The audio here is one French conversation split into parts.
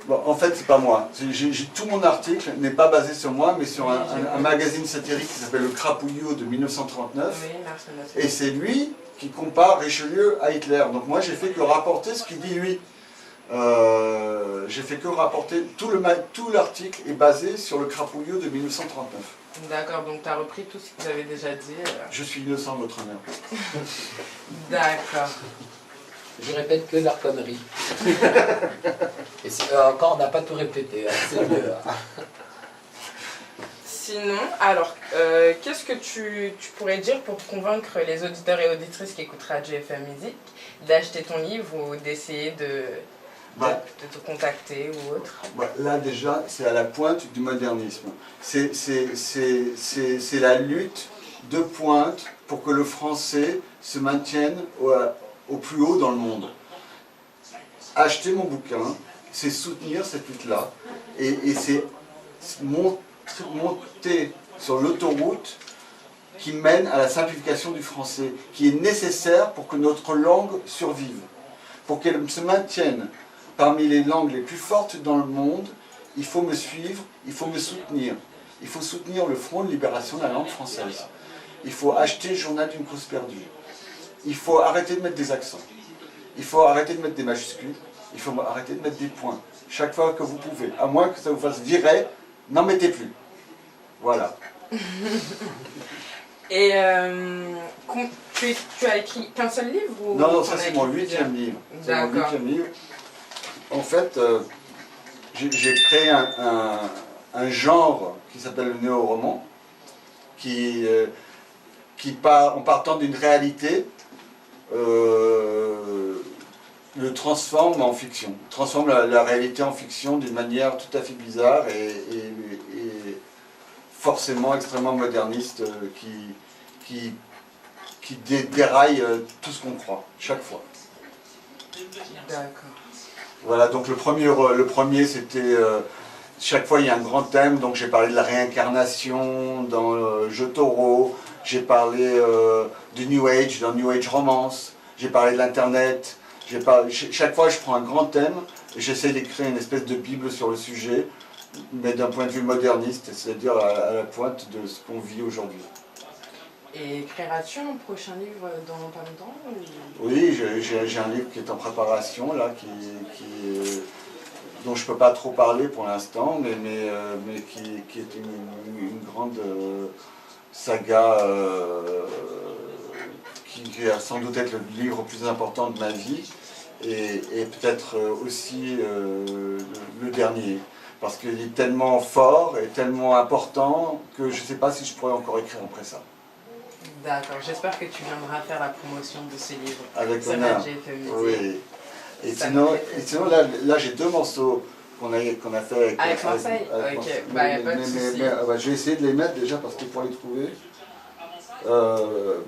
Bon, en fait, c'est pas moi. Tout mon article n'est pas basé sur moi, mais sur un magazine satirique qui s'appelle Le Crapouillot de 1939. Oui, merci. Et c'est lui qui compare Richelieu à Hitler. Donc moi, j'ai fait que rapporter ce qu'il dit lui. J'ai fait que rapporter, tout l'article est basé sur Le Crapouillot de 1939. D'accord, donc tu as repris tout ce que vous avez déjà dit. Je suis innocent, votre honneur. D'accord. Je répète que la connerie. Et encore, on n'a pas tout répété, hein, c'est mieux. Sinon, alors, qu'est-ce que tu pourrais dire pour convaincre les auditeurs et auditrices qui écoutent Radio FM Musique d'acheter ton livre ou d'essayer de te contacter ou autre? Là déjà, c'est à la pointe du modernisme. C'est la lutte de pointe pour que le français se maintienne au plus haut dans le monde. Acheter mon bouquin, c'est soutenir cette lutte-là et c'est monter sur l'autoroute qui mène à la simplification du français, qui est nécessaire pour que notre langue survive. Pour qu'elle se maintienne parmi les langues les plus fortes dans le monde, il faut me suivre, il faut me soutenir. Il faut soutenir le Front de libération de la langue française. Il faut acheter le journal d'une cause perdue. Il faut arrêter de mettre des accents. Il faut arrêter de mettre des majuscules. Il faut arrêter de mettre des points. Chaque fois que vous pouvez. À moins que ça vous fasse virer, n'en mettez plus. Voilà. Et tu as écrit qu'un seul livre ou Non, ça c'est mon 8e livre. C'est mon 8e livre. En fait, j'ai créé un genre qui s'appelle le néo-roman, qui en partant d'une réalité, le transforme en fiction. Transforme la réalité en fiction d'une manière tout à fait bizarre et forcément extrêmement moderniste qui déraille tout ce qu'on croit, chaque fois. D'accord. Voilà, donc le premier c'était, chaque fois il y a un grand thème, donc j'ai parlé de la réincarnation dans Jotaro, j'ai parlé de New Age, dans New Age Romance, j'ai parlé de l'Internet, chaque fois je prends un grand thème et j'essaie d'écrire une espèce de bible sur le sujet, mais d'un point de vue moderniste, c'est-à-dire à la pointe de ce qu'on vit aujourd'hui. Et créeras-tu un prochain livre dans pas longtemps ou... Oui, j'ai un livre qui est en préparation, là, dont je ne peux pas trop parler pour l'instant, mais qui est une grande saga qui va sans doute être le livre le plus important de ma vie, et peut-être aussi le dernier. Parce qu'il est tellement fort et tellement important que je ne sais pas si je pourrais encore écrire après ça. D'accord, j'espère que tu viendras faire la promotion de ce livre. Avec honneur. Oui. Et sinon là j'ai 2 morceaux qu'on a fait avec Marseille. Ok, il n'y a pas de souci. Je vais essayer de les mettre déjà parce que pour les trouver.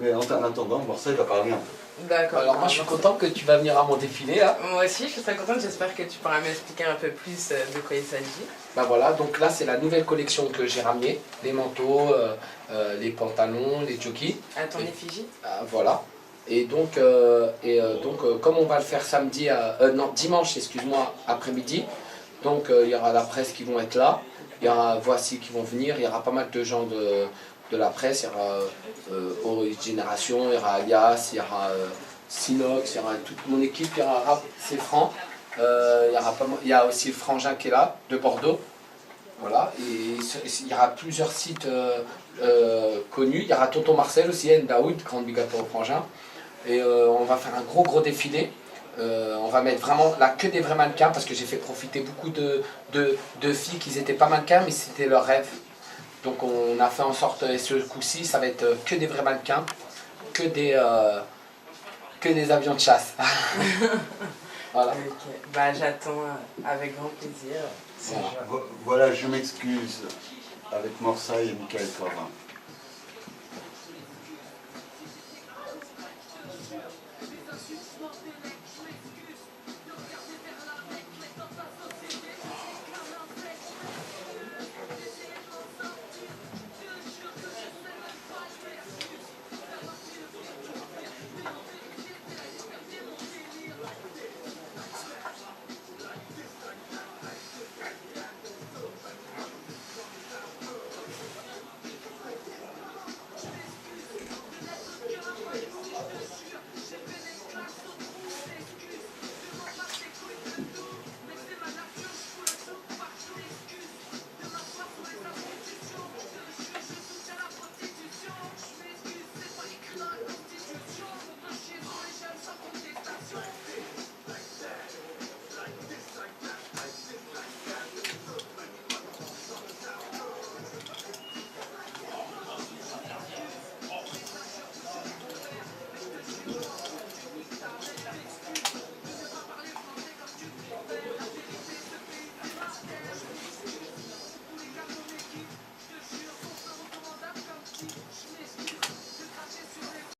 Mais en attendant, Marseille va parler un peu. D'accord. Alors moi je suis content que tu vas venir à mon défilé. Hein. Moi aussi je suis très contente, j'espère que tu pourras m'expliquer un peu plus de quoi il s'agit. Bah voilà, donc là c'est la nouvelle collection que j'ai ramenée, les manteaux, les pantalons, les jockeys. À ton effigie. Voilà. Et donc, comme on va le faire dimanche, excuse-moi, après-midi, donc il y aura la presse qui vont être là, il y aura Voici qui vont venir, il y aura pas mal de gens de la presse, il y aura Orange Génération, il y aura Alias, il y aura Sinox, il y aura toute mon équipe, il y aura Rap, c'est Franc, il y a aussi le Frangin qui est là, de Bordeaux. Voilà, et il y aura plusieurs sites connus, il y aura Tonton Marcel aussi, Ndaoud, grande big up au Frangin. Et on va faire un gros défilé. On va mettre vraiment là que des vrais mannequins parce que j'ai fait profiter beaucoup de filles qui n'étaient pas mannequins mais c'était leur rêve. Donc on a fait en sorte, et ce coup-ci, ça va être que des vrais mannequins, que des avions de chasse. Voilà. Okay. Bah, j'attends avec grand plaisir. Voilà, je m'excuse avec Morsaille et Michael Corin.